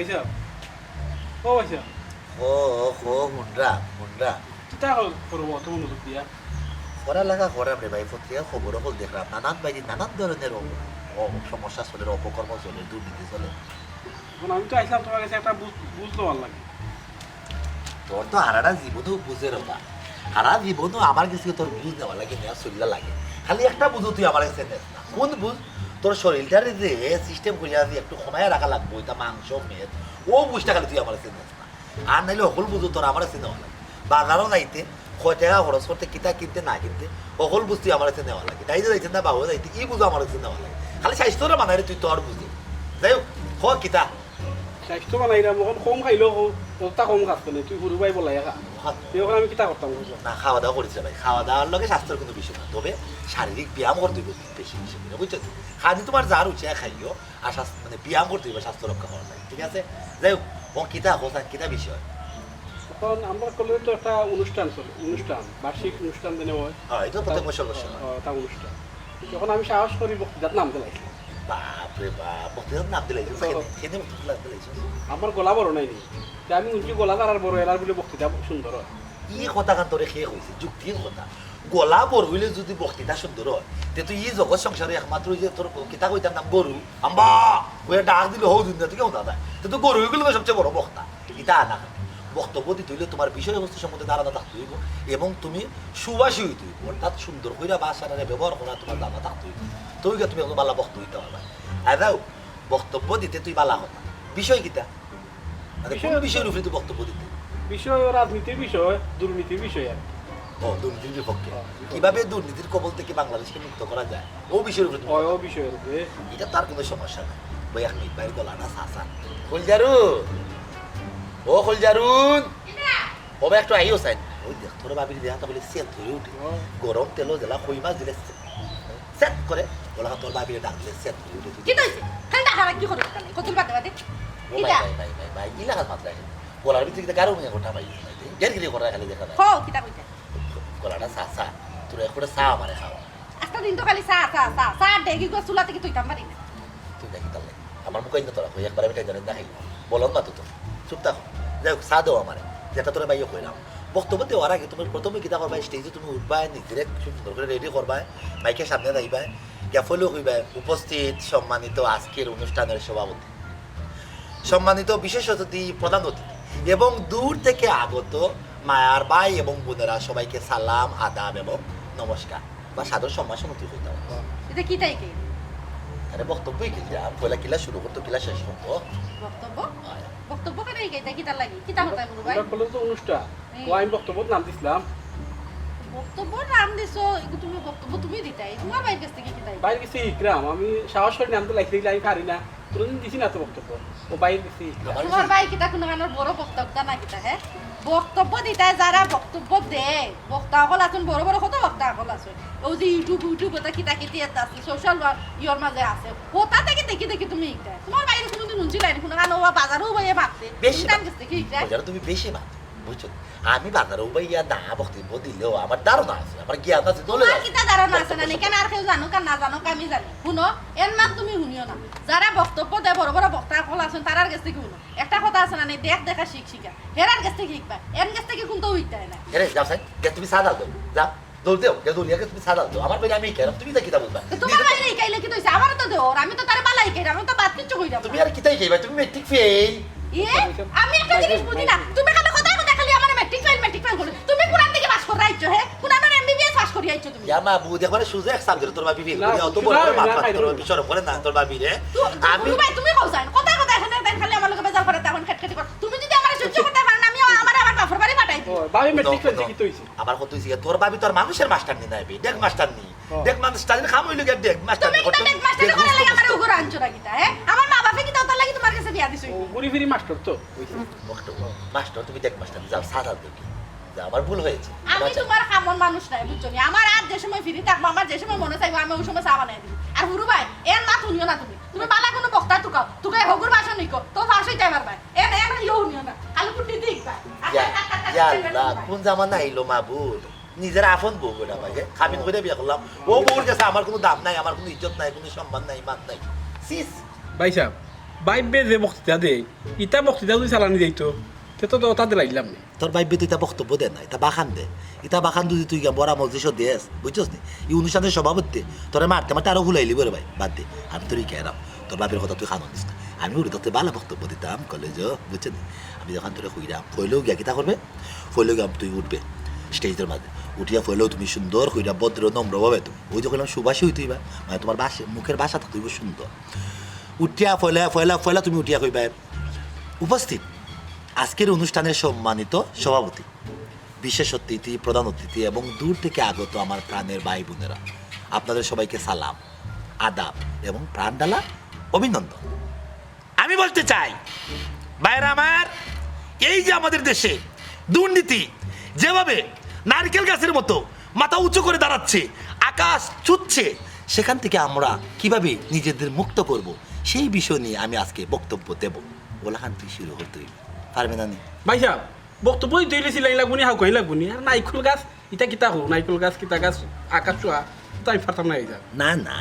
ভাইসা ও ভাইসা ও ও মুন্ডা কিতা করবো অত মনোযোগ দিয়া পড়ালেখা করাম রে ভাই পত্রিকা খবর হল দেখলাম নানান বাইরে নানান ধরনের সমস্যা চলে অপকর্ম চলে দুর্নীতি চলে এখন আমি তো আইসলাম তোমার কাছে একটা বুঝতে ভালো লাগে তোর তো হারাটা জীবনও বুঝে রবা হারা জীবনও আমার কাছে তোর বুঝ নেওয়া লাগে নেওয়া চলিলা লাগে খালি একটা বুঝো তুই আমার কাছে নেস না কোন বুঝ তোর শরীরটার যে সিস্টেম করিয়া যে একটু সময় রাখা লাগবো এটা মাংস মেদ ও বুঝটা খালি তুই আমার কাছে নেস না আর নাইলে সকল বুঝো তোর আমার কাছে নেওয়া লাগে বাজারও যাইতে কয় টাকা খরচ করতে কিতা কিনতে না কিনতে সকল বুঝ তুই আমার কাছে নেওয়া লাগে তাই যে যাইতে না বাবু যাইতে ই বুঝো আমার কাছে নেওয়া লাগে খালি স্বাস্থ্যটা মানাই তুই তোর বুঝি যাই হোক কিতা স্বাস্থ্য বানাই না মখন কম খাইলেও কমটা কম খাস না তুই সরু ভাই বলাই খা তুই ওখানে আমি কিতা করতাম না খাওয়া দাওয়া করেছে ভাই খাওয়া দাওয়ার লগে স্বাস্থ্যের কোনো বিষয় না তবে শারীরিক ব্যায়াম করতে হবে বেশি বিষয় না বুঝছো খালি তোমার যার উঠে খাইও আর মানে ব্যায়াম করতে হবে স্বাস্থ্য রক্ষা করার লাগে ঠিক আছে যাই হোক ও কিতা হোসা কিতা বিষয় এখন আমরা কলেজে তো একটা অনুষ্ঠান চলে বার্ষিক অনুষ্ঠান দিনে হয় হ্যাঁ এটা প্রত্যেক বছর একটা অনুষ্ঠান যখন আমি সাহস করি বক্তৃতার নাম দিলাইছি বাপরে বাপ বক্তৃতার নাম দিলাইছো খেতে বক্তৃতা দিলাইছো আমার গলা বড় নাই নি আমি উঁচু গলা তার বড় এলার বলে বক্তৃতা সুন্দর হয় ই কথা কান তোরে খেয়ে হয়েছে যুক্তির কথা গলা বড় হইলে যদি বক্তৃতা সুন্দর হয় তে তুই ই জগৎ সংসারে একমাত্র যে তোর কিতা কইতাম নাম গরু আম্বা ওই ডাক দিলে হৌ দিন না তুই কেমন দাদা তো গরু হয়ে গেলে সবচেয়ে বড় বক্তা ইটা আনা বক্তব্য দিতে হইলে তোমার বিষয়বস্তু সম্বন্ধে ধারণা থাকতে হইব এবং তুমি সুবাসী হইতে হইব অর্থাৎ সুন্দর কইরা বাসারে ব্যবহার করা তোমার ধারণা থাকতে হইব তুই তুমি এখন বালা বক্তব্য দিতে পারবা আদাও বক্তব্য দিতে তুই বালা কথা বিষয় কিতা কোন বিষয়ের উপরে তুই বক্তব্য দিতে বিষয় রাজনীতির বিষয় দুর্নীতির বিষয় আর ও দুর্নীতির বিপক্ষে কিভাবে দুর্নীতির কবল থেকে বাংলাদেশকে মুক্ত করা যায় ও বিষয়ের উপরে ও বিষয়ের উপরে এটা তার কোনো সমস্যা নাই ভাই আমি বাইরে গলাটা সাসা খুলজারু ও খুলজারুন ওবে একটু আইও সাইন ওই দেখ তোর বাবির দেহাটা বলে সেট ধরে উঠে গরম তেল জ্বালা কই মাছ দিলে সেট করে বলা তোর বাবির ডাক দিলে সেট ধরে উঠে কি কইছে ঠান্ডা হারা কি করে কানে কত বাদে বাদে ও ভাই ইলা হাত মাত্রা গলার ভিতরে গারো নিয়ে গোটা ভাই গের গিরি করে খালি দেখা যায় হো কিতা কইছে গলাটা সাসা তোর এখন চা আমারে খাওয়া আজকাল দিন তো খালি চা ডেগি গো চুলা থেকে তুইতাম পারি না তুই দেখি তাহলে আমার মুখে না তোরা কই একবার আমি জানেন দেখাই বলন না তো চুপ থাকো যাই হোক চা দাও আমারে যেটা তোরা বাইও কইলাম বক্তব্য দেওয়ার আগে তুমি প্রথমে কিতা করবা স্টেজে তুমি উঠবা নিজের সুন্দর করে রেডি করবা মাইকের সামনে যাইবা গ্যাফলো হইবা উপস্থিত সম্মানিত আজকের অনুষ্ঠানের সভাপতি সম্মানিত বিশেষ অতিথি প্রধান অতিথি এবং দূর থেকে আগত মায়ার ভাই এবং বোনেরা সবাইকে সালাম আদাব এবং নমস্কার বা সাদর সম্মান সমুদ্র হইতে হবে এটা কি তাই কে আরে বক্তব্যই কিলা পয়লা কিলা শুরু করতো কিলা শেষ করতো বক্তব্য করে গেইতা কিতা লাগি কিতা কথা বলবো ভাই আমরা কলেজে তো অনুষ্ঠান ও আমি বক্তব্য নাম দিছিলাম বক্তব্য নাম দিছো তুমি বক্তব্য তুমি দিতাই তোমার বাইর কাছ থেকে কিতাই বাইরে গেছি ইকরাম আমি সাহস করে নাম তো লাইতে দিলে আমি পারি না তোরদিন দিছি না তো বক্তব্য ও বাইরে গেছি তোমার ভাই কিতা কোনো গানের বড় বক্তব্য না কিতা হ্যাঁ বক্তব্য দিতাই যারা বক্তব্য দেয় বক্তা হল আছেন বড় বড় কত বক্তা হল আছে ও যে ইউটিউব এটা কিতা কিতি আছে সোশ্যাল ইয়র মাঝে আছে ওটা থেকে দেখি দেখি তুমি ইকটা তোমার বাইরে কোনোদিন শুনছি নাই কোনো গান ও বাজারেও বাইরে মারতে বেশি টাইম গেছে কি ইকটা তুমি বেশি মাত বুঝছো আমি বাজারে ভাইয়া না বক্তব্য দিলেও আমার ধারণা আছে আমার জ্ঞান আছে তোমার কিতা ধারণা আছে না কেন আর কেউ জানো কার না জানো আমি জানি শুনো এর মাত তুমি শুনিও না যারা বক্তব্য দেয় বড় বড় বক্তা হল আছেন তারার কাছ থেকে শুনো একটা কথা আছে না দেখ দেখা শিখা হেরার কাছ থেকে শিখবা এর কাছ থেকে কোনটাও উইটাই না আরে যাও সাই তুমি সাদা দাও যা দৌড় দেও দৌড়িয়াকে তুমি সাদা দাও আমার বাইরে আমি কেন তুমি কিতা বলবা তোমার বাইরে কাইলে কি কইছে আমারও তো দেও আমি তো তার বালাই কইরা আমি তো বাদ কিচ্ছু কইরা তুমি আর কিতাই কইবা তুমি মেট্রিক ফেল আমি একটা জিনিস বুঝি না তুমি খালি কথা খালি আমার মেট্রিক ফেল বলে তুমি কোরআন থেকে পাস করে আইছো হে কোরআন আর এমবিবিএস পাস করে আইছো তুমি মা বউ দেখবারে সুজে এক সাবজেক্ট তোর বাবি ফেল করে অত বড় মাথা তোর বিষয় করে না তোর বাবি রে আমি ভাই তুমি কও জান কথা এখানে দেন খালি আমার লগে বেজাল করে তখন খেটখেটি কর তুমি যদি আমার সহ্য করতে পারেন আমি আমার বাপের বাড়ি পাঠাই দিই বাবি মেট্রিক ফেল কি হইছে আবার কত হইছে তোর বাবি তোর মানুষের মাস্টার নি নাইবি দেখ মাস্টার নি দেখ মাস্টার খাম হইলো গে দেখ মাস্টার নি তুমি দেখ মাস্টার করে লাগি আমার উগর আনছো না কিতা হ্যাঁ আমার মা বাপে কি তাও লাগি তোমার কাছে বিয়া দিছো ও গুরি ফিরি মাস্টার তো হইছে মাস্টার তুমি দেখ মাস্টার যাও সাদা দাও আমার ভুল হয়েছে আমি তোমার কামন মানুষ নাই বুঝছো নি আমার আর যে সময় ফ্রি থাকবো আমার যে সময় মনে চাইবো আমি ওই সময় চা বানাই দিই আর হুরু ভাই এর না শুনিও না তুমি বালা কোনো বক্তা টুকাও তুকাই হগুর ভাষণ নিকো তো ফাঁস হইতে পারবা এর এর ইও শুনিও না খালি পুটি দিক ভাই কোন জামানা আইলো মাবুদ নিজের আফন বউ গোটা ভাই খামিন করে বিয়া করলাম ও বউর কাছে আমার কোনো দাম নাই আমার কোনো ইজ্জত নাই কোনো সম্মান নাই মান নাই সিস ভাই সাহেব বাইবে যে বক্তৃতা দেয় ইটা বক্তৃতা যদি চালানি যাইতো তে তো তাদের লাগলাম না তোর ভাইবে তুই তা বক্তব্য দে না এটা বাখান দে এটা বাখান যদি তুই বড় মসজিদ দিয়েস বুঝছস নি এই অনুষ্ঠানের সভাপতি তোরে মারতে মারতে আরো ভুলাইলি বলে ভাই বাদ দে আমি তোরই কেরাম তোর বাপের কথা তুই খানো দিস না আমি উঠে তোর ভালো বক্তব্য দিতাম কলেজ বুঝছেন আমি যখন তোরে খুঁড়াম ফইলেও গিয়া কিতা করবে ফইলেও গিয়া তুই উঠবে স্টেজের মাঝে উঠিয়া ফইলেও তুমি সুন্দর হইরা ভদ্র নম্রভাবে তুমি ওই যখন সুবাসী হইতে হইবা মানে তোমার বাসে মুখের ভাষা থাকতে সুন্দর উঠিয়া ফয়লা ফয়লা ফয়লা তুমি উঠিয়া কইবা উপস্থিত আজকের অনুষ্ঠানের সম্মানিত সভাপতি বিশেষ অতিথি প্রধান অতিথি এবং দূর থেকে আগত আমার প্রাণের ভাই বোনেরা আপনাদের সবাইকে সালাম আদাব এবং প্রাণ ডালা অভিনন্দন আমি বলতে চাই ভাইরা আমার এই যে আমাদের দেশে দুর্নীতি যেভাবে নারকেল গাছের মতো মাথা উঁচু করে দাঁড়াচ্ছে আকাশ ছুটছে সেখান থেকে আমরা কিভাবে নিজেদের মুক্ত করব সেই বিষয় নিয়ে আমি আজকে বক্তব্য দেব ওলাখান তুই শুরু করতে হইবে পারবে না নি ভাই সাহেব বক্তব্য দিলে সিলাই লাগবনি হাউ কই লাগবনি আর নাইকুল গাছ ইটা কিতা হো নাইকুল গাছ কিতা গাছ আকাশ চুয়া তাই ফারতাম না এটা না না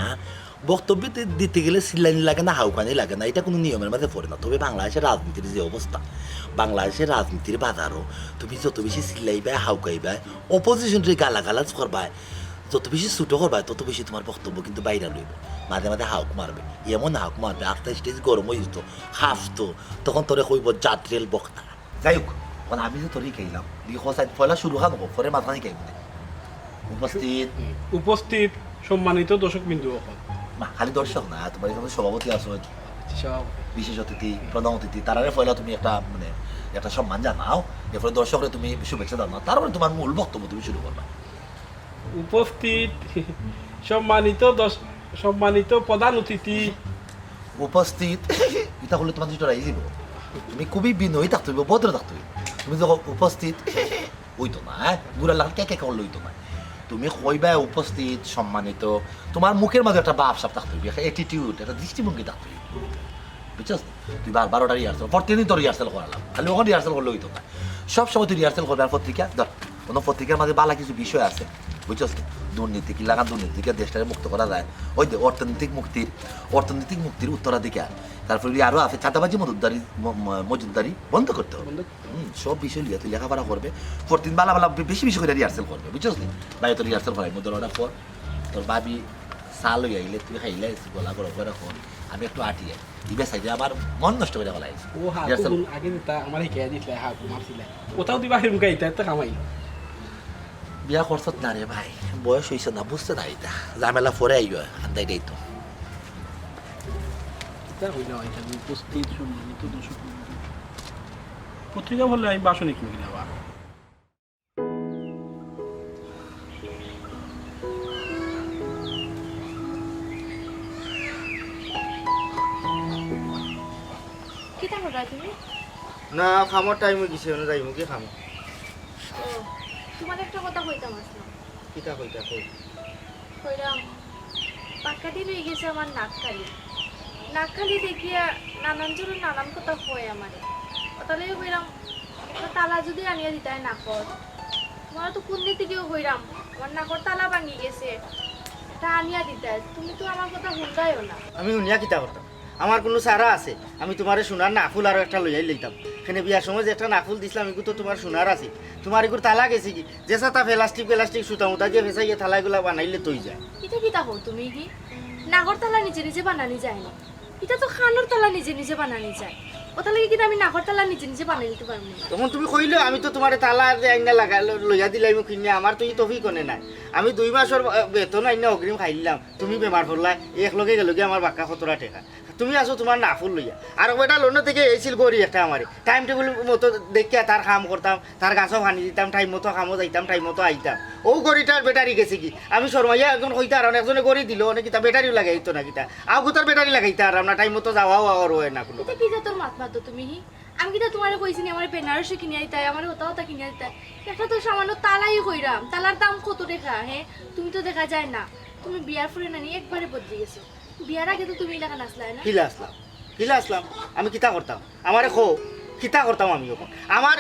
বক্তব্য দিতে গেলে সিলাইনি লাগে না হাউকানি লাগে না এটা কোনো নিয়মের মধ্যে পড়ে না তবে বাংলাদেশের রাজনীতির যে অবস্থা বাংলাদেশের রাজনীতির বাজারও তুমি যত বেশি সিলাইবা হাউকাইবা অপোজিশনরে গালাগালাজ করবা যত বেশি ছুটো করবা তত বেশি তোমার বক্তব্য কিন্তু বাইরে লইব মাঝে মাঝে হাউক মারবে এমন হাউক মারবে আস্তে স্টেজ গরম হয়ে যেত হাফতো তখন তোরে কইব জাতরেল বক্তা যাই হোক মানে আমি যে তোরই খাইলাম দিকে পয়লা শুরু খাবো পরে মাথা খাইব উপস্থিত উপস্থিত সম্মানিত দর্শক বিন্দু না খালি দর্শক না তোমার এখানে সভাপতি আছো বিশেষ অতিথি প্রধান অতিথি তারারে ফয়লা তুমি একটা মানে একটা সম্মান জানাও এরপরে দর্শকরে তুমি শুভেচ্ছা জানাও তারপরে তোমার মূল বক্তব্য তুমি শুরু করবা উপস্থিত সম্মানিত প্রধান অতিথি উপস্থিত এটা হলে তোমার যেটা রাইজিব তুমি খুবই বিনয়ী থাকতে হইব ভদ্র থাকতে হইব তুমি যখন উপস্থিত হইতো না গুড়া লাগাল কে কে করলে হইতো না তুমি কইবা উপস্থিত সম্মানিত তোমার মুখের মাঝে একটা ভাব সাপ থাকতে হইবে একটা অ্যাটিটিউড একটা দৃষ্টিভঙ্গি থাকতে হইবে বুঝছস তুই বারবার ওটা রিহার্সাল প্রতিদিন তো রিহার্সাল করালাম খালি ওখানে রিহার্সাল করলে হইতো না সব সময় তুই রিহার্সাল করবে আর পত্রিকা ধর কোনো পত্রিকার মাঝে বালা কিছু বিষয় আছে বুঝছস দুর্নীতি কি লাগান দুর্নীতিকে দেশটাকে মুক্ত করা যায় ওই যে অর্থনৈতিক মুক্তির উত্তরাধিকার তারপরে আরও আছে চাঁদাবাজি মজুদারি বন্ধ করতে হবে সব বিষয় লিয়ে তুই লেখাপড়া করবে প্রতিদিন বালা বালা বেশি বেশি করে রিহার্সাল করবে বুঝছস নি বাইরে তো রিহার্সাল করাই মধ্যে অর্ডার পর তোর ভাবি চাল হয়ে আইলে তুই খাইলে গলা গরম করে রাখো আমি একটু আটিয়ে ইবে সাইডে আমার মন নষ্ট করে গলা ও হাকুন আগে দিতা আমার হিকায়া দিতলে হাকু মারছিলে কোথাও দিবা হেরুম গাইতা তো কামাই বিয়া করছত না রে ভাই বয়স হয়েছে না বুঝতে না এটা ঝামেলা পরে আইবা আন্দাই দেই তো এটা হইল এটা উপস্থিত সম্মানিত দর্শক পত্রিকা বললে আমি বাসনিক নাকি না কিতা করবা তুমি না খামর টাইম হয়ে গেছে না যাইমু কি খামো তোমার একটা কথা কইতাম আসলাম কিতা কইতা কই কইরাম পাকাটি রয়ে গেছে আমার নাকখালি দেখিয়া নানান জনের নানান কথা হয় আমারে তাহলে কইরাম তালা যদি আনিয়া দিতাই নাকর তোমার তো কোন দিকে কইরাম আমার নাকর তালা ভাঙি গেছে এটা আনিয়া দিতাই তুমি তো আমার কথা শুনতাইও না আমি শুনিয়া কিতা করতাম আমার কোনো সারা আছে আমি তোমারে সোনার নাফুল আরো একটা লইয়াই লইতাম এখানে বিয়ার সময় যে একটা নাফুল দিছিলাম এগুলো তো তোমার সোনার আছে তোমার এগুলো তালা গেছে কি যে সাথে প্লাস্টিক সুতা মুতা দিয়ে ফেসাইয়ে থালাগুলা বানাইলে তৈ যায় এটা কিতা হো তুমি কি নাগর তালা নিজে নিজে বানানি যায় না এটা তো খানোর তালা নিজে নিজে বানানি যায় ও তাহলে কি আমি নাগর তালা নিজে নিজে বানাই নিতে পারবো না তখন তুমি কইলো আমি তো তোমার তালা আইনা লাগা লইয়া দিলাই মোক কিনে আমার তো ই তফি কোনে নাই আমি 2 মাসের বেতন আইনা অগ্রিম খাইলাম তুমি বেমার পড়লাই এক লগে গেল গিয়ে আমার বাক্কা 17 টাকা তুমি আসো তোমার নাফুল লইয়া আর ওইটা লোন থেকে এইছিল গড়ি একটা আমার টাইম টেবিল মতো দেখিয়া তার কাম করতাম তার গাছও ভানি দিতাম টাইম মতো কামও যাইতাম টাইম মতো আইতাম ও গড়িটার ব্যাটারি গেছে কি আমি শর্মাইয়া একজন কইতা আর একজনে গড়ি দিল অনেক কিতা ব্যাটারিও লাগাইতো না কিতা আও গুতার ব্যাটারি লাগাইতা আর আমরা টাইম মতো যাওয়াও আর হয় না কোনো এটা কি যে তোর মাত তুমি আমি কিতা তোমারে কইছি নি আমার বেনারসি কিনে দিতাই আমার হতা কিনে দিতাই একটা তো সামান্য তালাই কইরাম তালার দাম কত টাকা হ্যাঁ তুমি তো দেখা যায় না তুমি বিয়ার ফুরে না নিয়ে একবারে বদলে গেছো বিয়ার আগে তো তুমি এলাকা নাচলাই না কিলা আসলাম আমি কিতা করতাম আমারে খো কিতা করতাম আমি এখন আমার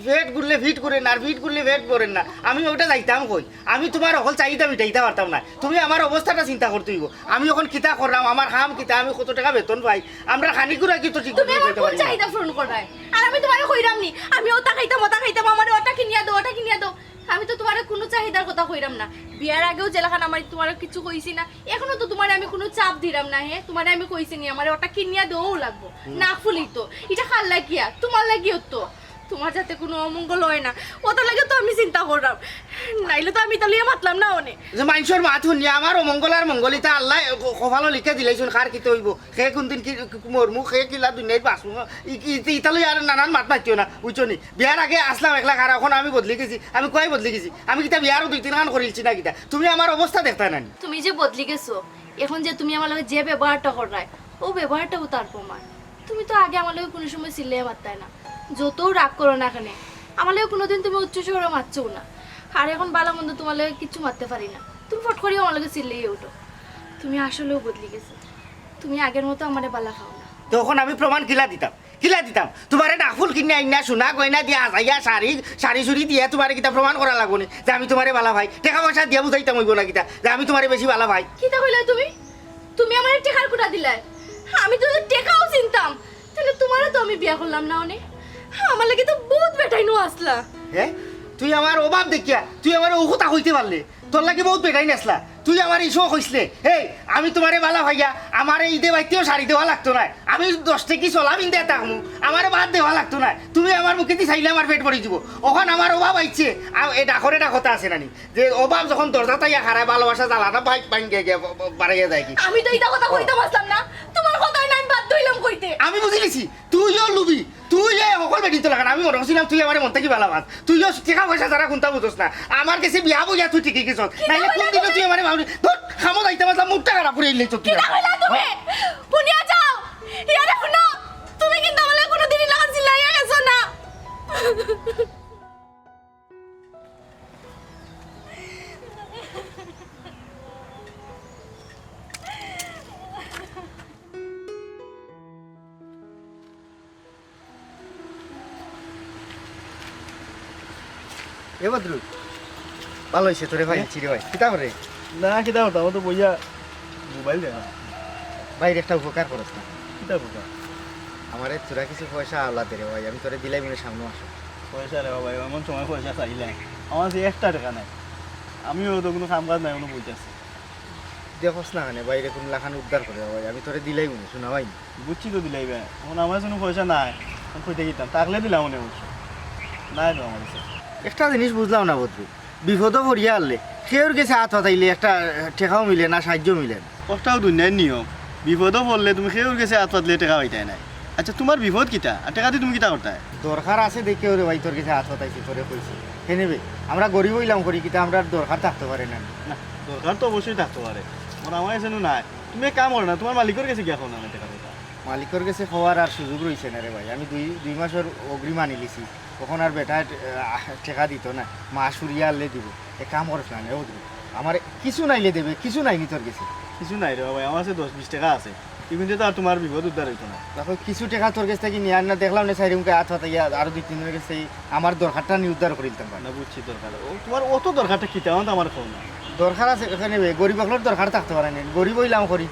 পেট ঘুরলে ফিট করেন না আর ফিট ঘুরলে পেট করেন না আমি ওটা যাইতাম কই আমি তোমার অকল চাহিদা মিটাইতে পারতাম না তুমি আমার অবস্থাটা চিন্তা করতে হইব আমি এখন কিতা করলাম আমার কাম কিতা আমি কত টাকা বেতন পাই আমরা খানি করে কি তো ঠিক তুমি আমার করতে কোন পারি না। চাহিদা পূরণ করায় আর আমি তোমারে কইরাম নি আমি ওটা খাইতাম আমার ওটা কিনিয়া দাও ওটা কিনিয়া দাও আমি তো তোমার কোনো চাহিদার কথা কইরাম না বিয়ার আগেও জেলাখান আমার তোমার কিছু কইছি না এখনো তো তোমার আমি কোনো চাপ দিরাম না হে তোমার আমি কইছি নি আমার ওটা কিনিয়া দেওও লাগবো না ফুলি তো এটা খাল লাগিয়া তোমার লাগিও তো তোমার যাতে কোনো অমঙ্গল হয় না ওটা লাগে তো আমি চিন্তা করলাম নাইলে তো আমি তালিয়া মাতলাম না অনে যে মানুষের মাত শুনিয়া আমার অমঙ্গল আর মঙ্গলিতা আল্লাহ কপালো লিখে দিলাইছুন খার কিতে হইব সে কোনদিন কি মরমু সে কিলা দুনিয়ায় বাঁচবো ইতালৈ আর নানান মাত মাতিও না বুঝছো নি বিয়ার আগে আসলাম একলা খার এখন আমি বদলি গেছি আমি কয় বদলি গেছি আমি কিতা বিয়ারও 2-3 খান করিলছি না কিতা তুমি আমার অবস্থা দেখতা না তুমি যে বদলি গেছো এখন যে তুমি আমার লগে যে ব্যবহারটা করায় ও ব্যবহারটাও তার প্রমাণ তুমি তো আগে আমার লগে কোনো সময় সিলে মারতাই না যতও রাগ করো না এখানে আমার লগে কোনোদিন তুমি উচ্চস্বরে মারছো না আর এখন বালা মন্দ তোমার লগে কিচ্ছু মারতে পারি না তুমি ফট করিও আমার লগে সিলেই উঠো তুমি আসলেও বদলি গেছো তুমি আগের মতো আমারে বালা খাও না তখন আমি প্রমাণ কিলা দিতাম তোমারে ডাকুল কিনে আইনা সোনা গয়না দিয়া আজাইয়া শাড়ি চুরি দিয়া তোমারে কিতা প্রমাণ করা লাগবো নি যে আমি তোমারে বালা ভাই টাকা পয়সা দিয়া বুঝাইতাম হইব না কিতা যে আমি তোমারে বেশি বালা ভাই কিতা কইলা তুমি আমার টেকার কুটা দিলাই আমি তো টেকাও চিনতাম তাহলে তোমারও তো আমি বিয়া করলাম না অনেক আমার লাগে তো বহুত বেটাই নো আসলা হ্যাঁ তুই আমার অভাব দেখিয়া তুই আমার ওখতা হইতে পারলে তোর লাগে বহুত বেটাই নাসলা তুই আমার ইসো কইসলে এই আমি তোমারে বালা ভাইয়া আমার ঈদে বাইতেও শাড়ি দেওয়া লাগতো না আমি 10 টাকি চলাম ইন্দে তাকমু আমার ভাত দেওয়া লাগতো না তুমি আমার মুখে দি চাইলে আমার পেট ভরে দিব ওখান আমার অভাব আইছে এই ডাকরে ডাকতা আছে নানি যে অভাব যখন দরজা তাইয়া খারায় ভালোবাসা জ্বালাটা বাইক ভাঙ্গে গিয়ে বাড়াইয়া যায় কি আমি তো এটা কথা কইতে পারতাম না তোমার কথাই না আমি বাদ দইলাম কইতে আমি বুঝি গেছি তুইও লুবি তুই সকল বেটি তো লাগান আমি মনে করছিলাম তুই আমার মন থেকে ভালো ভাত তুইও টাকা পয়সা যারা কোনটা বুঝোস না আমার কাছে বিয়া বইয়া তুই ঠিকই গেছ নাইলে কোন দিকে তুই আমার ভাবলি তোর খামো যাইতে পারলাম মুখটা খারাপ করে এলে তুই কিটা কইলা তুমি শুনিয়া যাও ইয়ারে শুনো তুমি কিন্তু আমালে কোনো দিনই লাগান চিল্লাইয়া গেছো না এ বদরু ভালো হয়েছে তোরে ভাই চিরে ভাই কিতা করে না কিতা করতাম আমার তো বইয়া মোবাইল দেখা ভাইয়ের একটা উপকার করস না কিতা করতাম আমার তোরা কিছু পয়সা আল্লাহ দে রে ভাই আমি তোরে দিলাই মিলে সামনে আসো পয়সা রে বাবা এমন সময় পয়সা চাইলে আমার যে 1 টাকা নাই আমিও তো কোনো কাম কাজ নাই কোনো বইতেছি দেখোস না মানে বাইরে কোন লাখান উদ্ধার করে ভাই আমি তোরে দিলাই মনে শোনা ভাই বুঝছি তো দিলাই ভাই এখন আমার কোনো পয়সা নাই আমি কইতে গেতাম তাকলে দিলাম মনে অবশ্য নাই তো আমার কাছে একটা জিনিস বুঝলাম না বদরু বিপদও পড়িয়া আনলে কেউর গেছে হাত হতাইলে একটা টেকাও মিলে না সাহায্য মিলে না কষ্টাও দুনিয়ার নিয়ম বিপদও পড়লে তুমি কেউর কাছে হাত পাতলে টাকা পাইতাই নাই আচ্ছা তোমার বিপদ কিটা আর টাকা দিয়ে তুমি কিটা করতাই দরকার আছে দেখে ওরে ভাই তোর কাছে হাত হতাইছি তোরে কইছি হে নেবে আমরা গরিব হইলাম করি কিন্তু আমরা দরকার থাকতে পারে না না দরকার তো অবশ্যই থাকতে পারে আমার কাছে নাই তুমি এক কাম করো না তোমার মালিকের কাছে গিয়া না টাকা পয়সা মালিকের কাছে খাওয়ার আর সুযোগ রয়েছে না রে ভাই আমি দুই মাসের অগ্রিম আনি লিছি তখন আর বেটা টেকা দিত না মা সুরিয়া আনলে দিব এ কাম করছ না ও আমার কিছু নাইলে দেবে কিছু নাইনি তোর কাছে কিছু নাই রে বাবা আমার কাছে 10-20 টাকা আছে কিন্তু তো আর তোমার বিপদ উদ্ধার হইতো না দেখো কিছু টাকা তোর কাছ থেকে নিয়ে আন না দেখলাম না সাইডে মুখে হাত হতাইয়া আরো 2-3 দিনের কাছে আমার দরকারটা নিয়ে উদ্ধার করে দিতাম না বুঝছি দরকার ও তোমার অত দরকারটা কি তেমন তো আমার খবর না দরকার আছে এখানে গরিব হলোর দরকার থাকতে পারে না গরিব হইলাম করি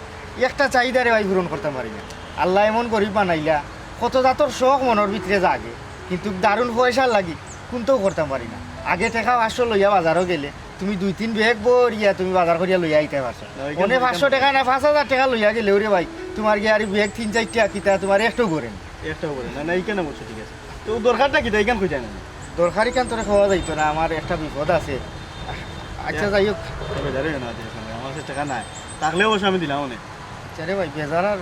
একটা চাহিদা রে ভাই পূরণ করতে পারি না আল্লাহ এমন গরিব বানাইলা কত জাতর শখ মনের ভিতরে জাগে কিন্তু দারুণ পয়সার লাগি কোনটাও করতে পারি না আগে টাকা 500 লইয়া বাজারও গেলে তুমি 2-3 ব্যাগ বরিয়া তুমি বাজার করিয়া লইয়া আইতে পারছো মনে 500 টাকা না 5000 টাকা লইয়া গেলে ওরে ভাই তোমার গিয়ে আর ব্যাগ 3-4 টাকা কিতা তোমার একটু করেন একটাও করে না না এই কেন বলছো ঠিক আছে তো দরকারটা কি তাই কেন খুঁজে না দরকারি কান তোরে খাওয়া যাইতো না আমার একটা বিপদ আছে আচ্ছা যাই হোক তবে জানি না আমার কাছে টাকা নাই থাকলেও অবশ্য আমি দিলাম অনেক আচ্ছা রে ভাই বেজার আর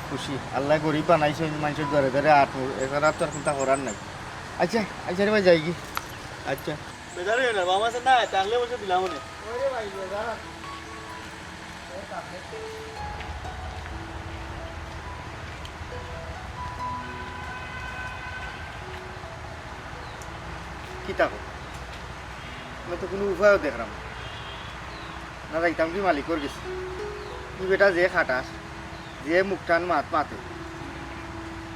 খুশি আল্লাহ গরিব বানাইছে মানুষের ধরে ধরে আট এছাড়া তো আর কোনটা করার নাই আচ্ছা আচ্ছা রে ভাই যাই কি আচ্ছা বেজারে না আমার কাছে নাই থাকলে অবশ্য দিলাম অনেক কি থাকো আমি তো কোনো উপায়ও দেখলাম না যাইতাম কি মালিকর গেছি কি বেটা যে খাটাস যে মুখটান মাতে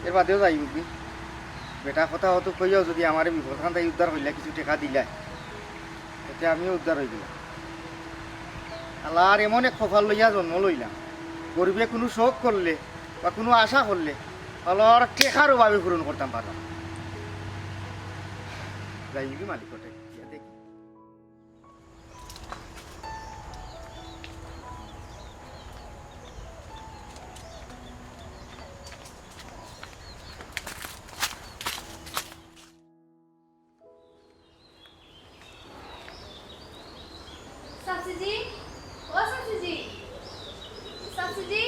এর বাদেও যাই বুঝবি বেটা কথা হতো কইও যদি আমার বিপদখান তাই উদ্ধার হইলে কিছু টাকা দিলাই এতে আমিও উদ্ধার হয়ে গেলাম। আল্লাহর এমন এক কপাল লইয়া জন্ম লইলাম, গরিবে কোনো শোক করলে বা কোনো আশা করলে আল্লাহর টেকার অভাবে পূরণ করতাম পারলাম। যাই কি মালিক দেখি শাশুজি, ও শাশুজি, শাশুজি,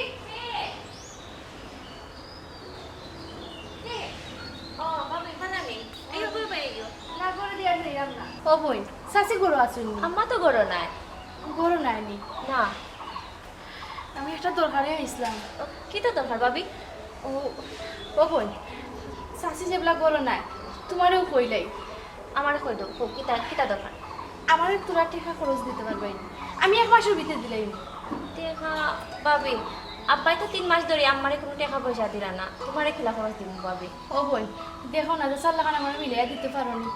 না করে দিয়া যাইলাম না। ও বই, শাশি গরু আসুন আম্মা তো গরো নাই। গরু নাইনি। না, আমি একটা দরকারে আইসলাম। কি তো দরকার ভাবি? ও ও বই, শাশি যেগুলা গরু নাই তোমারও কইলাই আমার কই দো কিতা কিতা দরকার? আমার তোরা টেকা খরচ দিতে পারবাই না, আমি 1 মাসের ভিতরে দিলাই। টেকা ভাবি, আব্বাই তো 3 মাস ধরে আমারে কোনো টাকা পয়সা দিলা না, তোমারে খিলা খরচ দিব ভাবি। ও বই, দেখো না যে 4 লাখ আমার মিলিয়ে দিতে পারো নি।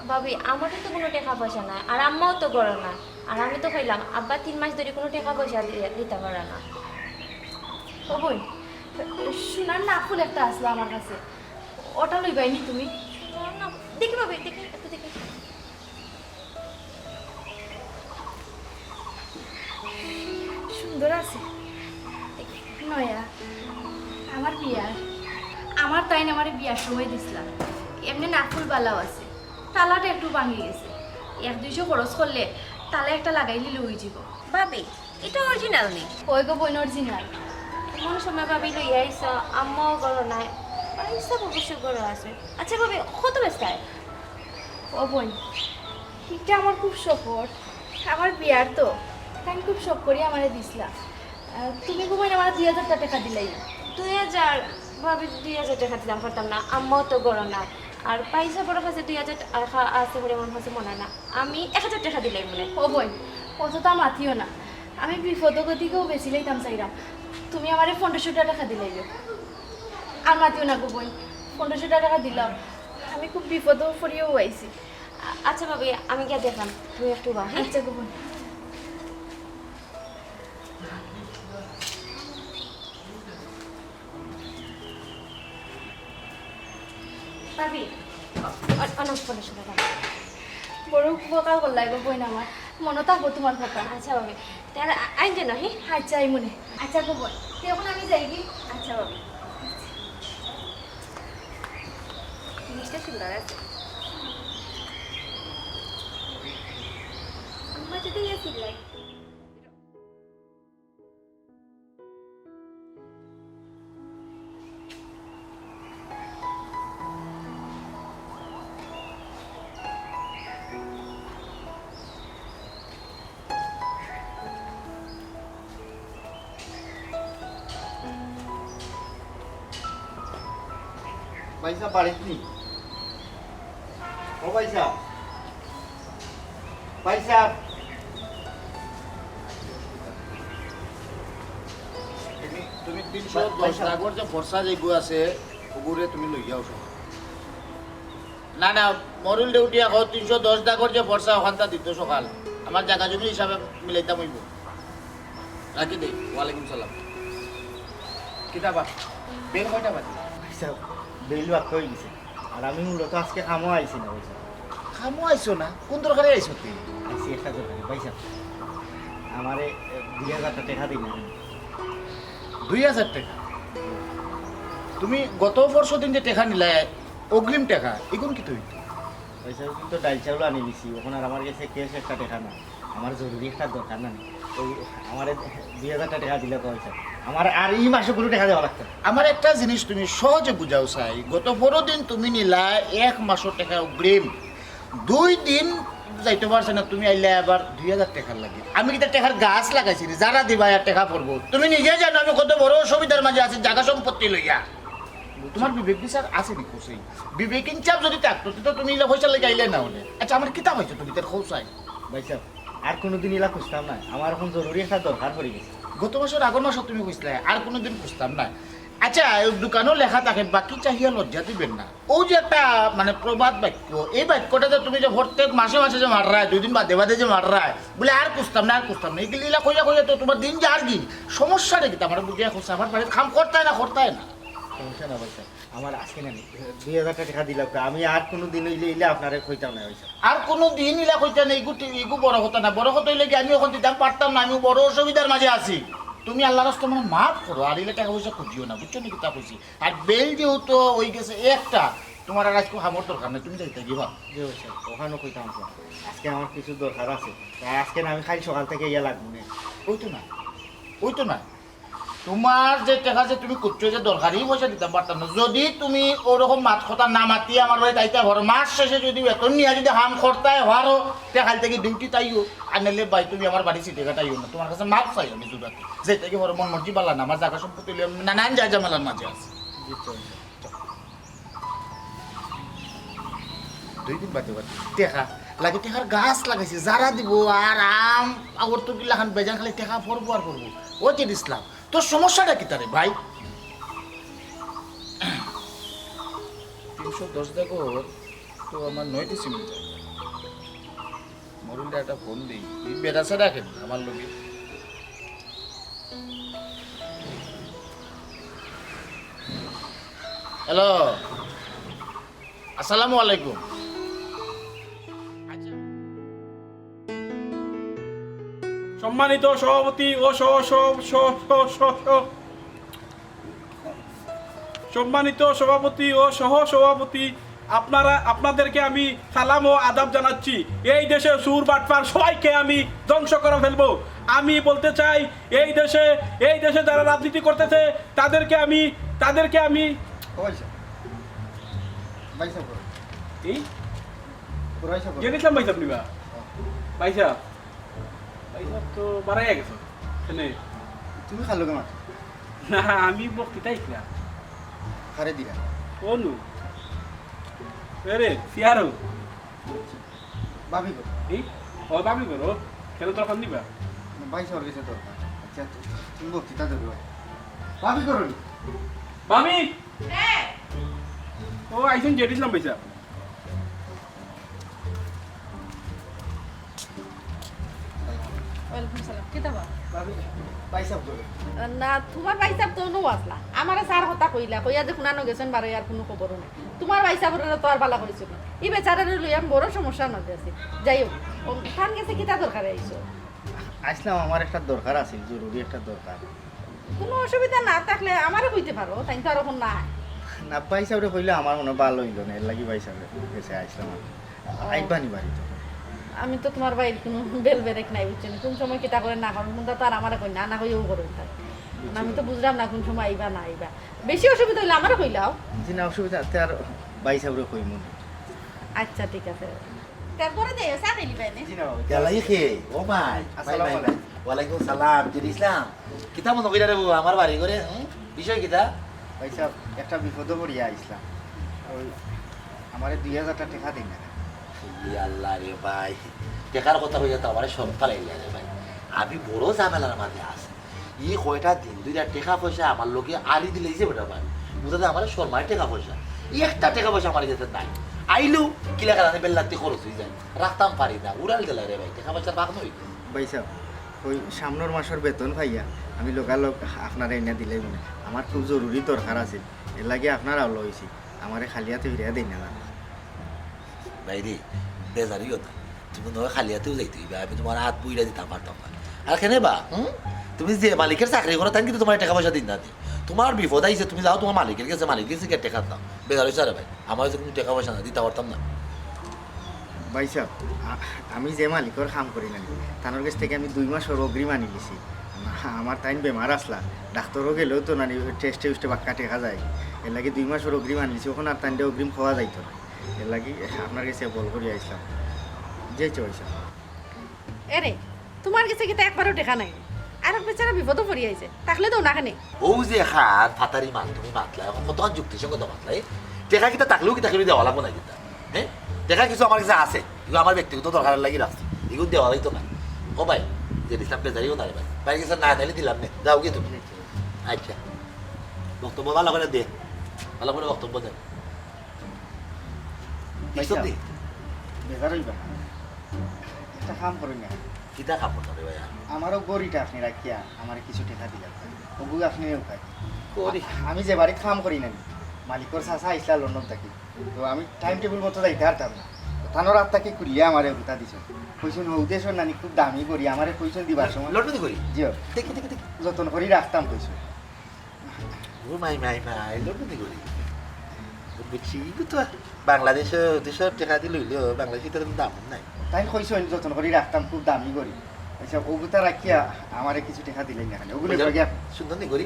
ভাবি আমারও তো কোনো টাকা পয়সা নাই, আর আম্মাও তো গরো না। আর আমি তো কইলাম আব্বা 3 মাস ধরে কোনো টাকা পয়সা দিতে পারে না। ও বই, সোনার নাকুল একটা আসলো আমার কাছে, ওটা লইবাইনি তুমি? না, দেখি ভাবি, দেখি একটু দেখি। সুন্দর আছে নয়া, আমার বিয়ার। আমার তাই না আমার বিয়ার সময় দিছিলাম, এমনি নাকুল বালাও আছে, তালাটা একটু ভাঙি গেছে, 1-200 খরচ করলে তালে একটা লাগাইলে লই যাব। ভাবি এটা অরিজিনাল নেই। ওই গো বইন অরিজিনাল। এমন সময় ভাবি লই আইসা, আম্মাও গরো নাই, আইসা অবশ্য গরো আছে। আচ্ছা ভাবি কত বেস্তায়? ও বোন, এটা আমার খুব শপথ, আমার বিয়ার তো আমি খুব শখ করি আমারে দিছিলা। তুমি ঘুমাই আমার 2000 টাকা দিলাই। 2000 ভাবি 2000 টাকা দিলাম পারতাম না, আম্মাও তো গরো নাই। আর পয়সা বড় কাছে 2000 টাকা আছে বলে মনে হচ্ছে মনে না, আমি 1000 টাকা দিলাই মনে। ও বোন, অতটা মাতিও না, আমি বিপদগতিকেও বেশি লাইতাম চাইলাম, তুমি আমারে 1500 টাকা দিলাই। আর মাতিও না গো বোন, 1500 টাকা দিলাম, আমি খুব বিপদ পড়িয়েও আইছি। আচ্ছা ভাবি আমি গিয়ে দেখলাম, তুমি একটু বা। হ্যাঁ আচ্ছা গো বোন। ভাবি অনেক 1500 টাকা। বড় উপকার করলাই গো বোন, আমার মনে থাকবো তোমার কথা। আচ্ছা ভাবি তাহলে আইন যেন। হ্যাঁ আচ্ছা এই মনে। আচ্ছা গো বোন, এখন আমি যাই কি? আচ্ছা ভাবি, জিনিসটা সুন্দর আছে। আমার যদি ইয়ে সিলাই পয়সা বাড়িত নি? ও পয়সা পয়সা তুমি 310 ডাগর যে ফর্সা যেগু আছে ওগুরে তুমি লই যাও সব। না না মরুল দেউটি এখন 310 ডাগর যে ফর্সা ওখানটা দিত সকাল আমার জায়গা জমি হিসাবে মিলাইতাম হইব। রাখি দেই। ওয়ালাইকুম সালাম। কিতাবা বের কয়টা বাজে? পয়সা বেল বাক্য হয়ে গেছে, আর আমি মূলত আজকে কামও আইছি না। পয়সা খামো আইছো না? কোন দরকারে আইছো তুই? আইসি একটা দরকারি পয়সা, আমারে 2000 টাকা দিই না। 2000 টাকা? তুমি গত বর্ষ দিন যে টাকা নিলে অগ্রিম টাকা এগুন কি তুই? পয়সা কিন্তু ডাল চাউল আনি দিছি, ওখানে আর আমার কাছে ক্যাশ একটা টাকা না, আমার জরুরি একটা দরকার না। ওই আমার 2000 টাকা দিলে পয়সা আমার আর এই মাসে কোনো টাকা দেওয়া লাগতো। আমার একটা জিনিস তুমি সহজে বুঝাও চাই, গত 15 দিন তুমি নিলা 1 মাসের টাকা অগ্রিম, 2 দিন যাইতে পারছে না, তুমি আইলে আবার 2000 টাকার লাগে। আমি কি টাকার গাছ লাগাইছি যারা দিবা আর টাকা পড়বো? তুমি নিজে জানো আমি কত বড় অসুবিধার মাঝে আছি জায়গা সম্পত্তি লইয়া। তোমার বিবেক বিচার আছে নি? খুশি বিবেকিন চাপ যদি থাকতো তো তুমি ইলা পয়সা লেগে আইলে না হলে। আচ্ছা আমার কিতাব হয়েছে তুমি তার খোঁচাই পয়সা আর কোনোদিন এলা খুঁজতাম না, আমার এখন জরুরি একটা দরকার পড়ে গেছে। গত মাসের আগর মাসে তুমি খুঁজলে আর কোনোদিন খুঁজতাম না। আচ্ছা দোকানও লেখা থাকে বাকি চাহিয়া লজ্জা দিবেন না। ও যে একটা মানে প্রবাদ বাক্য, এই বাক্যটা যে তুমি যে প্রত্যেক মাসে মাসে যে মার রায়, 2 দিন বাদে বাদে যে মার রায়, বলে আর কুস্তাম না এগুলিলা কইয়া কইয়া তো তোমার দিন যার কি সমস্যাটা কি আমার বুঝিয়া খুঁজছে, আমার বাড়িতে খাম করতে না সমস্যা না ভাই সাহেব, আমার আজকে না 2000 টাকা দিলাম, আমি আর কোনো দিন ইলে আপনারে কইতাম না ভাই সাহেব। আর কোনো দিন ইলা কইতা নেই, এগু বড় কথা না, বড় কথা হইলে কি আমি এখন দিতাম পারতাম না, আমি বড় অসুবিধার মাঝে আছি। তুমি আল্লাহ রাস্তা মানে মাফ করো, আর ইলে টাকা পয়সা খুঁজিও না, বুঝছো নি কিতা কইছি। আর বেল যেহেতু ওই গেছে একটা, তোমার আর আজকে হামর দরকার নেই, তুমি যাইতে গিবা। জি ভাই সাহেব, ওখানেও কইতাম না। আজকে আমার কিছু দরকার আছে, তাই আজকে না আমি খালি সকাল থেকে ইয়া লাগবো না। ওই তো না তোমার যে টাকা যে তুমি করছো যে দরকারি পয়সা দিতে পারতাম না, যদি তুমি ওরকম মাত কথা না মাতিয়ে আমার বাড়ি তাইতে পারো, মাস শেষে যদি বেতন নিয়ে যদি হাম করতাই পারো, টাকাল থেকে ডিউটি তাইও আনলে ভাই তুমি আমার বাড়ি সিটে কাটাইও না, তোমার কাছে মাপ চাই আমি দুটাতে, যে থেকে বড় মন মর্জি পালা না, আমার জায়গা সম্পত্তি নানান যায় জামেলার মাঝে আছে। 2 দিন বাদে বাদে টেকা লাগে, টেকার গাছ লাগাইছে যারা দিব, আর আম আগর তো গিলাখান বেজান খালি টেকা পড়বো আর পড়বো। ও যে ইসলাম তোর সমস্যাটা কি তারে ভাই? 310 দেখো তো আমার 9টি সিম যায়, মরুলটা একটা ফোন দিই, বেড়াছে রাখেন আমার লোকে। হ্যালো, আসসালামু আলাইকুম। সম্মানিত সভাপতি ও সম্মানিত সভাপতি ও সহ সভাপতি, আপনাদেরকে আমি সালাম ও আদাব জানাচ্ছি। এই দেশে সুর বাটপার সবাইকে আমি ধ্বংস করে ফেলবো। আমি বলতে চাই, এই দেশে যারা রাজনীতি করতেছে তাদেরকে আমি ভাই সাহেব এই জেনেছিলাম ভাই সাহেব নিবা ভাই সাহেব তো বাড়াই গেছো তুমি খালো কেমন না, আমি বক্তৃতাই ছিলাম খারে দিয়া অনু রে সিয়ারো ভাবি কর এই ও বাবি করো কেন তখন দিবা ভাই সাহেব গেছে দরকার। আচ্ছা তুমি বক্তৃতা দেবে ভাবি করো বাবি ও আইসুন জেটিছিলাম ভাই সাহেব। ওয়ালাইকুম সালাম, কি দাবা? ভাই সাহেব করো না, তোমার বাইসাব তো নো আসলা, আমার সার কথা কইলা, কইয়া যে শুনানো গেছেন বারে আর কোনো খবর নাই। তোমার বাইসাবরে তো আর বালা করেছিল না, এই বেচারারে লই আমি বড় সমস্যার মধ্যে আছি। যাই হোক, খান গেছে কিতা দরকারে আইছো? আসলাম, আমার একটা দরকার আছে, জরুরি একটা দরকার। কোনো অসুবিধা না থাকলে আমারও কইতে পারো, তাই তো আর এখন না। না ভাই সাহেবরে কইলে আমার মনে ভালো হইল না, এর লাগি ভাই সাহেবের কাছে আসলাম। আইবানি বাড়িতে আমি তো তোমার বাইরে কোনো বেল বেরেক নাই, বুঝছেন? কোন সময় কিতা করে না করেন কোনটা তো আর আমার কই না, না কইও করে তাই আমি তো বুঝলাম না কোন সময় আইবা না আইবা। বেশি অসুবিধা হইলে আমারও কইলাও। জি না, অসুবিধা আছে, আর ভাই সাহেবরে কই মনে। আচ্ছা ঠিক আছে, তারপরে দেয় চা দিলি বাইনে। জি না বাবা। গেলাই খে ও ভাই, আসসালামু আলাইকুম। ওয়ালাইকুম সালাম। যদি ইসলাম কিতা মনে কইরা রে বউ আমার বাড়ি করে, বিষয় কিতা? ভাই সাহেব একটা বিপদে পড়িয়া আইসলাম, ওই আমার 2000 টাকা দিন না। আল্লাহ রে ভাই, টেকার কথা হইয়া তো আমার সব ফালাইলে রে ভাই, আমি বড় ঝামেলার মাঝে আছি। ই কয়টা দিন 2টা টাকা পয়সা আমার লোকে আলি দিলে যে বেটা ভাই, বুঝতে আমার শর্মার টাকা পয়সা, একটা টাকা পয়সা আমার যেতে নাই। আইলেও কিলা কারণে বেল্লাতে খরচ হয়ে যায়, রাখতাম পারি না, উড়াল গেল রে ভাই, টাকা পয়সার ভাগ নই। ভাই সাহেব ওই সামনের মাসের বেতন ভাইয়া আমি লোকালোক আপনারা এনে দিলে মনে আমার খুব জরুরি দরকার আছে, এর লাগে আপনারা লইছি, আমারে খালি হাতে ফিরিয়া দিন না। ভাই রে বেজারিও না, তুমি নয় খালি হাতেও যাইতে হইবে, আমি তোমার হাত বইরা দিতাম পারতাম না। আর কেনে বা তুমি যে মালিকের চাকরি করো তাই কিন্তু তোমার টাকা পয়সা দিন না দি, তোমার বিপদ আইছে তুমি যাও তোমার মালিকের কাছে, মালিকের কাছে টাকা দাও। বেজার হয়েছে আরে ভাই, আমার কাছে কিন্তু টাকা পয়সা না দিতে পারতাম না। ভাই সাহেব আমি যে মালিকর কাম করি না তানোর কাছ থেকে আমি 2 মাসের অগ্রিম আনি গেছি। আমার তাইন বেমার আসলা, ডাক্তারও গেলেও তো না টেস্টে উস্টে বাক্কা টেকা যায়, এর লাগে 2 মাসের অগ্রিম আনিছি, ওখানে আর তাইনটা অগ্রিম খাওয়া যাইতো না, এর লাগে আপনার কাছে বল করিয়া আসলাম। যেইছে ভাই সাহেব। এরে তোমার কাছে কিতা একবারও দেখা নাই, আর বেচারা বিপদও পড়ি আইছে, থাকলে তো না খানে। ও যে খাত ফাতারি মাল তুমি মাতলা, এখন কতক্ষণ যুক্তিসঙ্গত মাতলাই, টেকা কিতা থাকলেও কি তাকে দেওয়া লাগবো না কিতা? হ্যাঁ টেকা কিছু আমার কাছে আছে, এগুলো আমার ব্যক্তিগত দরকারের লাগি রাখছি, এগুলো দেওয়া লাগতো না। ও ভাই যে ইসলাম বেজারিও না রে ভাই, ভাই কাছে না দিলে দিলাম না, যাও গিয়ে তুমি। আচ্ছা বক্তব্য ভালো করে দে, ভালো করে বক্তব্য দেন। এইসব দি বেজার হইবা না। একটা কাম করুন না, কিতা খাবো না রে ভাই আমারও গড়িটা আপনি রাখিয়া আমার কিছু টাকা দিলাম, ওগুলো আপনি উঠাই। করি আমি যে বাড়ি কাম করি না, মালিকর চাষা আইসলা লন্ডন থাকি, তো আমি টাইম টেবিল মতো যাইতে পারতাম না। থানোর রাত থাকি কুলিয়া আমারে উঠা দিছ, কইসুন উদ্দেশ্য নানি খুব দামি করি আমারে কইসুন দিবার সময় লটনি করি জিও দেখি দেখি দেখি যতন করি রাখতাম কইসুন। ও মাই মাই মাই লটনি করি বুঝছি তো বাংলাদেশে দেশের টাকা দিয়ে লইলেও বাংলাদেশে তো দাম নাই তাই কইসুন যতন করি রাখতাম খুব দামি করি, আচ্ছা ওগুতা রাখিয়া আমারে কিছু টাকা দিলেন না, ওগুলো গিয়া সুন্দর নি করি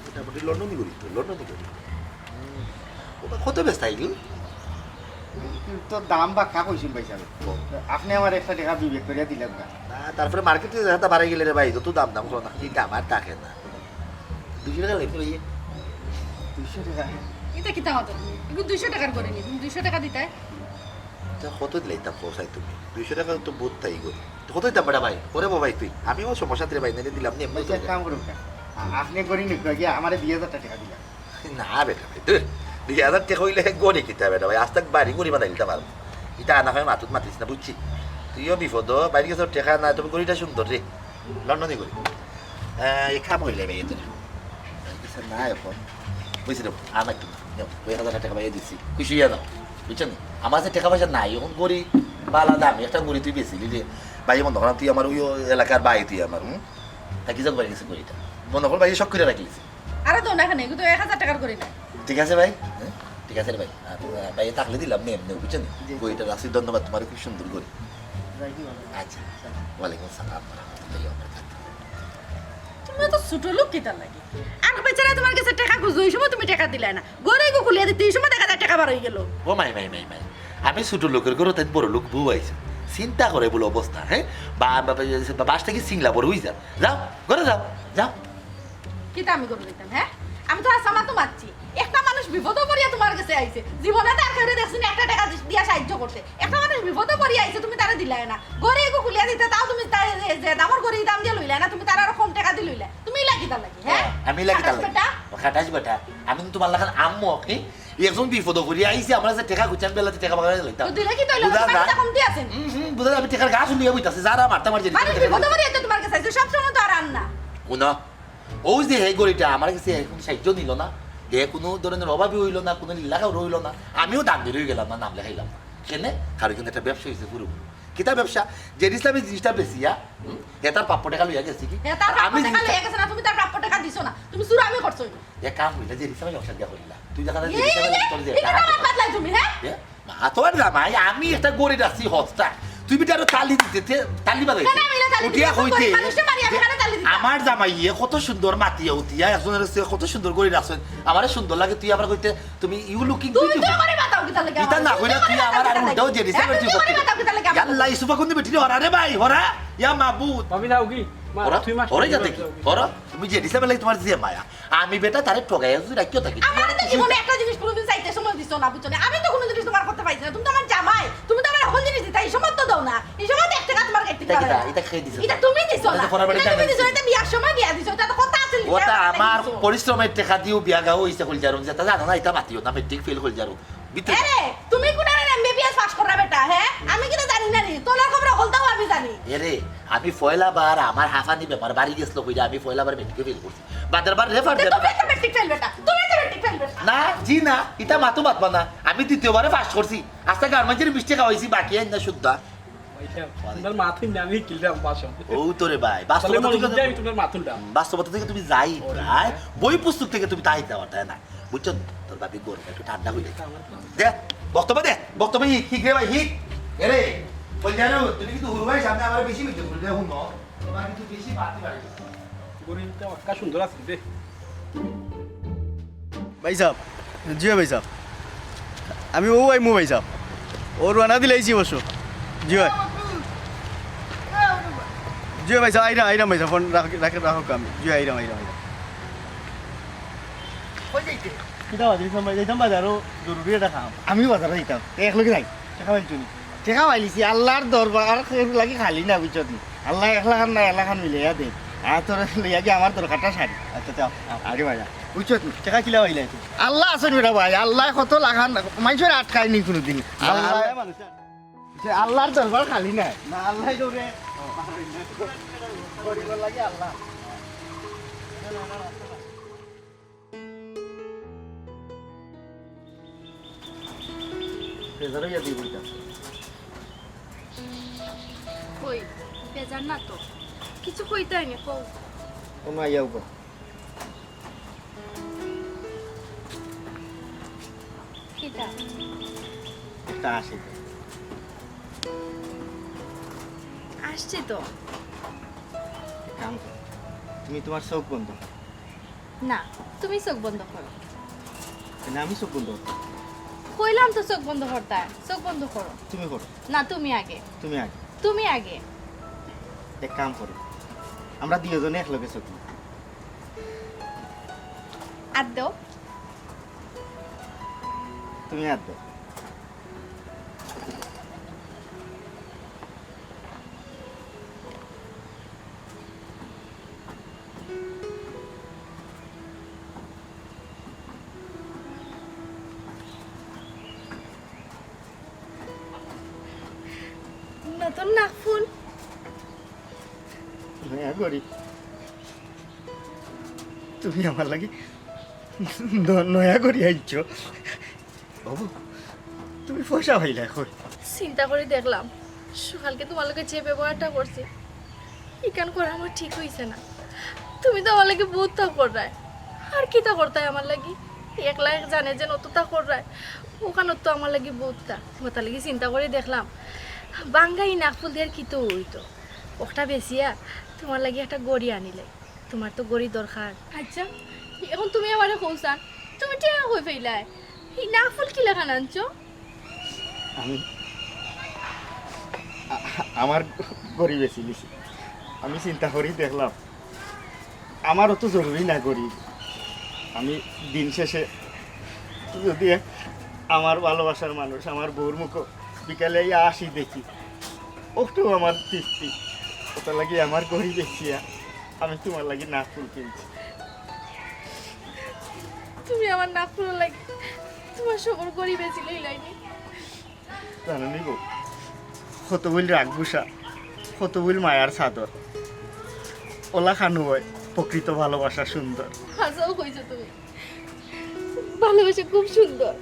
মোটামুটি লন্ডনই করি তো লন্ডনই করি ওটা কত ব্যস্ত আইলি তো দাম বা কা কইসুন পয়সা আপনি আমার একটা টাকা বিবেক করিয়া দিলেন না। না তারপরে মার্কেটে দেখা বাড়াই গেলে রে ভাই যত দাম দাম করো না কিন্তু আমার থাকে না 200 টাকা লেগে লইয়ে 200 টাকা এটা কিতা হতো এগুলো 200 টাকার করে নি তুমি 200 টাকা দিতাই তা কত দিলে তা পয়সায় তুমি 200 টাকা তো বহুত তাই করি তো কতই দাম বাড়া ভাই ওরে ভাই তুই আমিও সমস্যা রে ভাই নিলে দিলাম নি পয়সা কাম করুন না, আপনি করি নি গিয়া আমারে 2000 টাকা দিলাম। না বেটা ভাই তুই 2000 টাকা হইলে গড়ি কিতা বেটা ভাই আজ তাক বাড়ি গড়ি বানাই দিতে পারবো এটা আনা হয় মাতুত মাতিস না বুঝছি তুইও বিপদ বাইরে গেছে টাকা না তুমি গড়িটা সুন্দর রে লন্ডনে গড়ি এই খাম হইলে ভাই এদের না এখন বুঝছি রে আমার একটু 2000 টাকা ভাই দিচ্ছি খুশি হয়ে যাও বুঝছেন আমার কাছে টাকা পয়সা নাই এখন গড়ি বালা দামি একটা গড়ি তুই বেশিলি রে ভাই মনে কর তুই আমার ওই এলাকার বাই তুই আমার থাকি যাক বাড়ি গেছে গড়িটা মনে কর ভাই শখ করে রাখিস আরে তো না এখানে এগুলো তো 1000 টাকার করে না ঠিক আছে ভাই ঠিক আছে রে ভাই আর ভাই থাকলে দিলাম নে এমনি বুঝছেন বইটা রাখছি ধন্যবাদ তোমার খুব সুন্দর করে আচ্ছা ওয়ালাইকুম আসসালাম রাহমাতুল্লাহি ওয়া বারাকাতুহু তুমি তো ছোট লোক কিতা লাগে আর বেচারা তোমার কাছে টাকা খুঁজো এই সময় তুমি টাকা দিলে না গরে গো খুলিয়া দিতে এই সময় দেখা যায় টাকা বার হয়ে গেল। ও মাই মাই মাই মাই আমি ছোট লোকের ঘরে তাই বড় লোক বউ আইছে চিন্তা করে বলে অবস্থা হ্যাঁ বাস থেকে সিংলা বড় হয়ে যাও যাও ঘরে যাও যাও কিতা আমি করে দিতাম হ্যাঁ আমি তো আসামা তো মারছি একটা মানুষ বিপদ পড়িয়া তোমার কাছে আইছে জীবনে তার কাছে দেখছি না একটা টাকা দিয়া সাহায্য করতে একটা মানুষ বিপদ পড়িয়া আইছে তুমি তারা দিলাই না গরে গো খুলিয়া দিতে তাও তুমি যে দামর গরি দাম দিয়ে লইলা না তুমি তার আর কম টাকা দিয়ে লইলা তুমি লাগি তার লাগি হ্যাঁ আমি লাগি তার খাটাস বেটা। খাটাস বেটা আমি তো তোমার লাগান আম্মু ওকে একজন বিপদ করি আইছে আমরা যে টাকা গুছান বেলাতে টাকা বাগারে লইতাম তো দিলে কি তইলা টাকা কম দিয়ে আছেন বুঝা আমি টাকার গাছ নিয়ে বইতাছে যারা মারতে মার মানে বিপদ পড়িয়া তো তোমার কাছে আইছে সব সময় তো আর আন না কোন ও যে হে গড়িটা আমার কাছে এখন সাহায্য নিল না হে কোনো ধরনের অভাবই হইল না কোনো লীলাখাও রইল না আমিও দাম দিয়ে রয়ে গেলাম না নাম লেখাইলাম না কেনে কারো কিন্তু একটা ব্যবসা হয়েছে পুরো কিতা ব্যবসা যে ইসলামী জিনিসটা বেশিয়া হে তার প্রাপ্য টাকা লইয়া গেছি কি হ্যাঁ তার আর প্রাপ্য টাকা জিনিসটা- লইয়া গেছে না তুমি তার প্রাপ্য টাকা দিছো না তুমি সুরামি করছো এ কাম হইলে যে ইসলামী ব্যবসা দিয়া করিলা তুই দেখা এই তোর যে এটা আমার বাদলাই তুমি হ্যাঁ মা তোর জামাই আমি একটা গড়ি রাখছি হস্তা তুই বিটা আরো তালি দিতে তালি বাজাই না, না, আমি না তালি উঠিয়া দিতে, হইতে গরিব মানুষটা মারি, আমি কেন তালি দিতাম? আমার জামাই কত সুন্দর মাতিয়া উঠিয়া একজনের কাছে কত সুন্দর গড়ি রাখছেন আমার সুন্দর লাগে তুই আমার কইতে তুমি ইউ লুকিং তুমি তো করে বাতাও কি তার লাগি ইতা না কইরা তুই আমার আর উল্টাও যে দিছে তুই করে বাতাও কি তার লাগি আল্লাহ ইসুফা কোন বেটি হরা রে ভাই হরা ইয়া মাবুদ ভাবি যাও কি হরা হরে যা দেখি হরা তুমি যে দিছে বলে তোমার যে মায়া আমি বেটা তারে ঠগাই আছি রাখিও থাকি আমার তো জীবনে একটা জিনিস কোনোদিন চাইতে সময় দিছো না বুঝছো না আমি তো কোনো জিনিস তোমার করতে পাইছি না তুমি তো আমার জামাই তুমি তো আমার এখন জিনিস দিতা এই সময় তো দাও না এই সময় তো 1 টাকা তোমার কাটতে এটা পারে কিটা এটা খেয়ে দিছে এটা তুমি দিছো না এটা ফরার বাড়িতে এটা তুমি আনাইছি। দিছো এটা বিয়ার সময় দিয়া দিছো এটা তো কথা আছে ওটা আমার পরিশ্রমের টাকা দিও বিয়া গাও হইছে কল জারুন যেটা জানো না এটা মাতিও না মেট্রিক ফেল কল জারু ভিতরে আরে তুমি কোন এমবিবিএস পাস করা বেটা হ্যাঁ আমি কি জানি না নি তোলার খবর হলতাও আমি জানি এরে আমি পয়লা বার আমার হাফানি ব্যাপার বাড়ি গেছিল কইরা আমি পয়লা বার মেট্রিক ফেল করছি বাদের বার রেফার তুমি দেব তো মেট্রিক ফেল বেটা তুমি তো মেট্রিক ফেল বেটা না জি না এটা মাতো মাতবা না আমি দ্বিতীয়বারে পাস করছি আজকে গার্মেন্টের মিষ্টি খাওয়াইছি বাকি আইন না শুদ্ধ আপনার মাথুন আমি কিললাম বাসন ও তোরে ভাই তাহলে বাস্তবতা মনে থেকে আমি তোমার মাথুনটা বাস্তবতা থেকে তুমি যাই প্রায় বই পুস্তক থেকে তুমি তাই দেওয়া তাই না বুঝছো তোর বাপি গোর একটু ঠান্ডা হইলে দে বক্তব্য হিক রে ভাই হিক এরে বল জানো তুমি কিন্তু হুরু ভাই সামনে আমার বেশি মিটে বললে হুন তোমার কিন্তু বেশি বাড়তি বাড়ি গরিবটা অক্কা সুন্দর আছে রে ভাই সাহেব জিও ভাই সাহেব আমি ও আইমু ভাই সাহেব ও রানা দিলাইছি বসো জিও জিও ভাই সাহেব আইরাম ভাই সাহেব ফোন রাখো আমি জিও আইরাম কিটা বাজি ভাই যাইতাম বাজারও জরুরি এটা খাম আমি বাজারে যাইতাম একলগে যাই টাকা পাইছো নি টাকা পাইলিছি আল্লাহর দরবার লাগি খালি না বুঝছো নি আল্লাহ একলা খান না একলা খান মিলিয়া দে আর তোর লইয়া গিয়ে আমার দরকারটা সারি আচ্ছা চাও আরে ভাইয়া বুঝছো টাকা কিলা হইলাই তুমি আল্লাহ আছেন বেটা ভাই আল্লাহ কত লাগান মানুষের আটকায়নি কোনোদিন আল্লাহ আল্লাহর দরবার খালি নাই না আল্লাহ দৌড়ে গরিবের লাগে আল্লাহ ফেজারও ইয়া দিয়ে বইটা কই বেজার না তো কিছু কইতাই নি কও কোনো আইয়া উপর কিটা একটা আসে আসছে তো কাম করো। তুমি তোমার চোখ বন্ধ করো। না তুমি চোখ বন্ধ করো না আমি চোখ বন্ধ করো কইলাম তো চোখ বন্ধ করতে চোখ বন্ধ করো তুমি করো না তুমি আগে তুমি আগে তুমি আগে এক কাম করো আমরা দুজনে একলগে চোখ বন্ধ। আর দাও তুমি আর দাও নতুন নাকফুল নয়া করি তুমি আমার লাগে নয়া করি আইছ বাবু তুমি পয়সা পাইলা কই চিন্তা করে দেখলাম সকালকে তোমার লোকে যে ব্যবহারটা করছি ইকান করা আমার ঠিক হইছে না তুমি তো আমার লাগে বহুত তা করায় আর কি তা করতায় আমার লাগি একলা এক জানে যে নতুন তা করায় ওখানে তো আমার লাগি বহুত তা ওটা লাগি চিন্তা করে দেখলাম বাঙ্গাই নাকফুল দিয়ে কি তো হইতো ওটা বেশিয়া তোমার লাগি একটা গড়ি আনিলে তোমার তো গড়ি দরকার আচ্ছা এখন তুমি আমারে কৌসান তুমি টিয়া হই ফেলাই এই নাকফুল কি লেখা আনছো আমি আমার গরিব বেশি লিছি আমি চিন্তা করি দেখলাম আমারও তো জরুরি না গরিব আমি দিন শেষে যদি আমার ভালোবাসার মানুষ আমার বউর মুখ বিকালে আসি দেখি ওটাও আমার তৃপ্তি ওটা লাগি আমার গরিব বেশিয়া আমি তোমার লাগি না ফুল কিনছি তুমি আমার নাক ফুলো লাগে তোমার সবর গরিব বেচিলেই লাইনি জানো নিব কত বইল রাগভূষা কত বইল মায়ার চাদর ওলা খানু হয় প্রকৃত ভালোবাসা সুন্দর হাজাও কইছো তুমি ভালোবাসা খুব সুন্দর